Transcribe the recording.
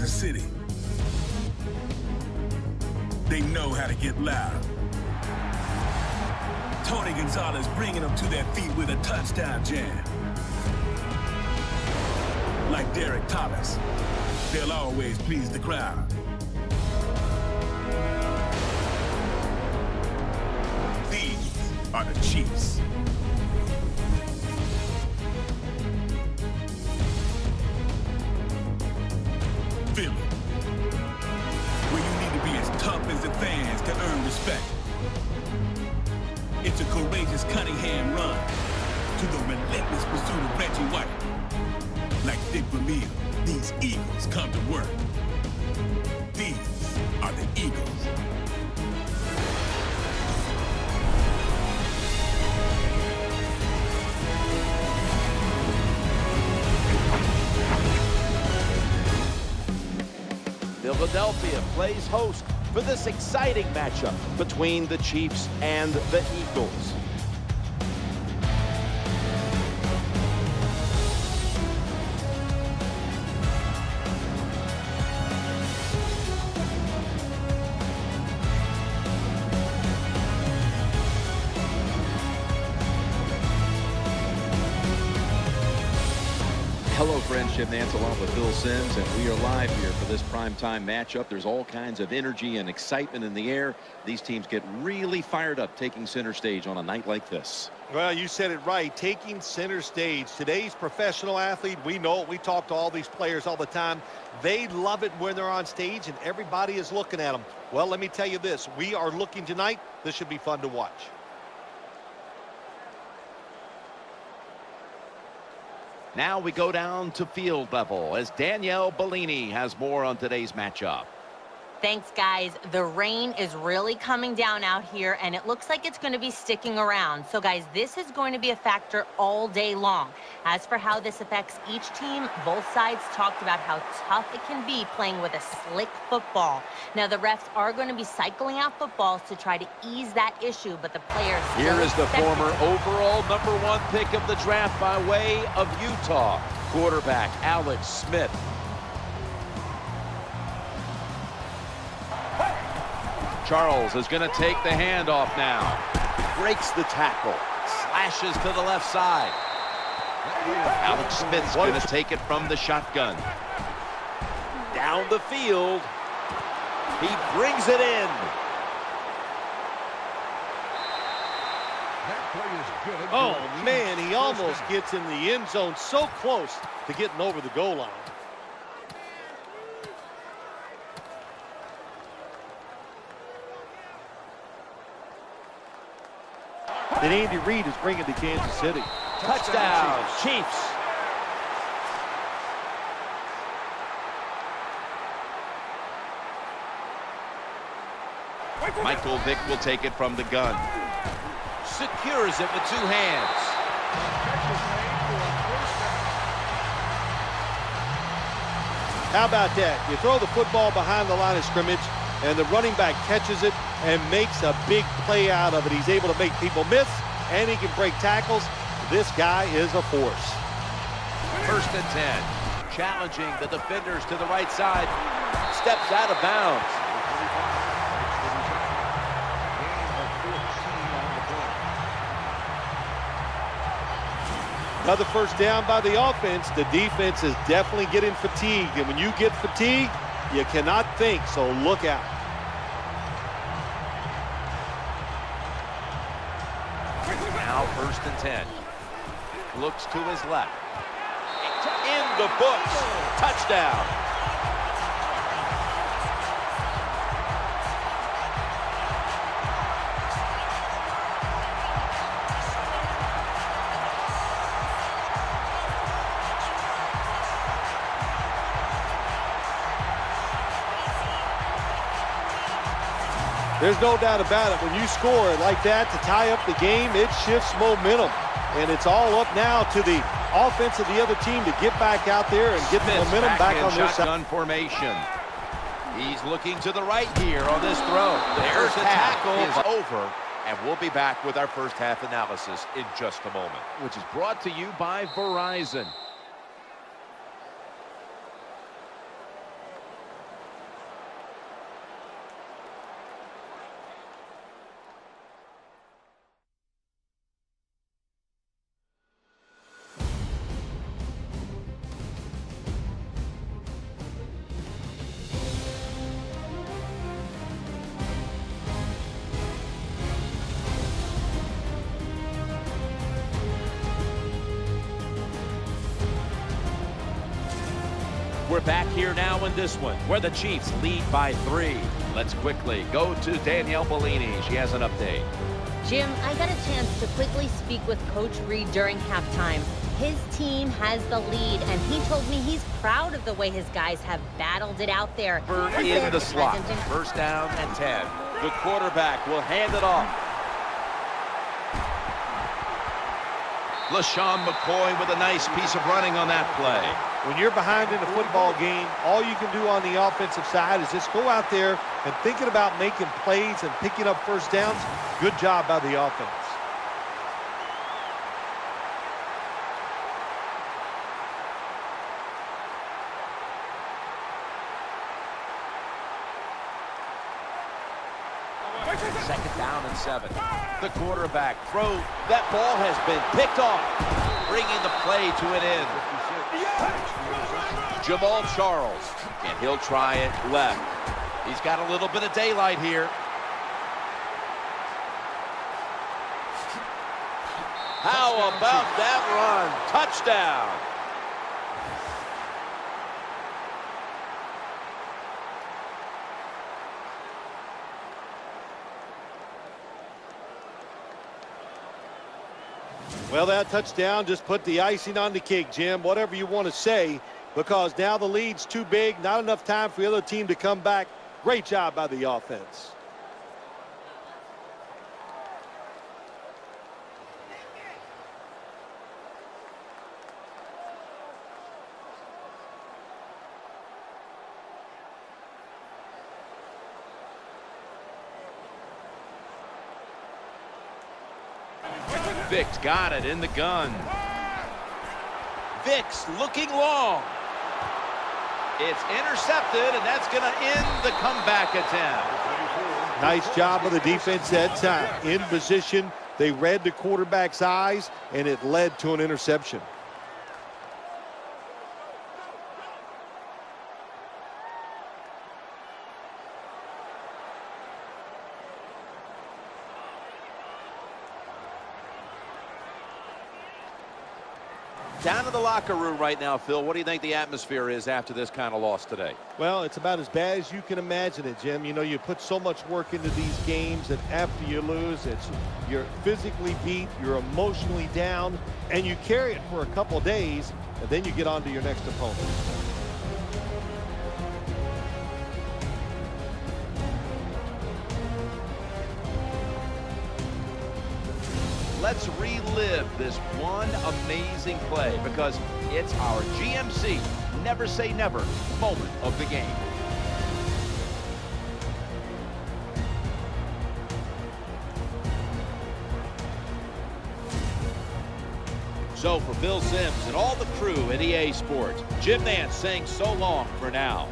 Kansas City. They know how to get loud. Tony Gonzalez bringing them to their feet with a touchdown jam. Like Derek Thomas, they'll always please the crowd. These are the Chiefs. Philly, where you need to be as tough as the fans to earn respect. It's a courageous Cunningham run to the relentless pursuit of Reggie White. Like Dick Vermeil, these Eagles come to work. These are the Eagles. Philadelphia plays host for this exciting matchup between the Chiefs and the Eagles. Hello, friends. Jim Nance along with Bill Sims, and we are live here for this primetime matchup. There's all kinds of energy and excitement in the air. These teams get really fired up taking center stage on a night like this. Well, you said it right, taking center stage. Today's professional athlete, we know it. We talk to all these players all the time. They love it when they're on stage and everybody is looking at them. Well, let me tell you this. We are looking tonight. This should be fun to watch. Now we go down to field level as Danielle Bellini has more on today's matchup. Thanks, guys. The rain is really coming down out here, and it looks like it's going to be sticking around. So, guys, this is going to be a factor all day long. As for how this affects each team, both sides talked about how tough it can be playing with a slick football. Now, the refs are going to be cycling out footballs to try to ease that issue, but the players... Here is the former overall #1 pick of the draft by way of Utah, quarterback Alex Smith. Charles is going to take the handoff now. Breaks the tackle. Slashes to the left side. Alex Smith's going to take it from the shotgun. Down the field. He brings it in. Oh, man, he almost gets in the end zone, so close to getting over the goal line. That Andy Reid is bringing to Kansas City. Touchdown, Chiefs. Michael Vick will take it from the gun. Secures it with two hands. How about that? You throw the football behind the line of scrimmage, and the running back catches it and makes a big play out of it. He's able to make people miss, and he can break tackles. This guy is a force. 1st and 10. Challenging the defenders to the right side. Steps out of bounds. Another first down by the offense. The defense is definitely getting fatigued, and when you get fatigued, you cannot think, so look out. Now 1st and 10. Looks to his left. In the books. Touchdown. There's no doubt about it. When you score like that to tie up the game, it shifts momentum. And it's all up now to the offense of the other team to get back out there and get the momentum back on their side. Shotgun formation. He's looking to the right here on this throw. There's the tackle is over, and we'll be back with our first half analysis in just a moment, which is brought to you by Verizon. back here now in this one, where the Chiefs lead by 3. Let's quickly go to Danielle Bellini. She has an update. Jim, I got a chance to quickly speak with Coach Reed during halftime. His team has the lead, and he told me he's proud of the way his guys have battled it out there. In the slot, first down and 10. The quarterback will hand it off. LaShawn McCoy with a nice piece of running on that play. When you're behind in a football game, all you can do on the offensive side is just go out there and thinking about making plays and picking up first downs. Good job by the offense. Second down and 7. The quarterback throw. That ball has been picked off, bringing the play to an end. Jamal Charles, and he'll try it left. He's got a little bit of daylight here. How about that run? Touchdown. Well, that touchdown just put the icing on the cake, Jim, whatever you want to say, because now the lead's too big, not enough time for the other team to come back. Great job by the offense. Vicks got it in the gun. Vicks looking long. It's intercepted, and that's going to end the comeback attempt. Nice job of the defense that time. In position, they read the quarterback's eyes, and it led to an interception. Down to the locker room right now, Phil. What do you think the atmosphere is after this kind of loss today? Well, it's about as bad as you can imagine it, Jim. You know, you put so much work into these games, and after you lose, you're physically beat, you're emotionally down, and you carry it for a couple days, and then you get on to your next opponent. Let's relive this one amazing play, because it's our GMC Never Say Never moment of the game. So for Bill Sims and all the crew at EA Sports, Jim Nance saying so long for now.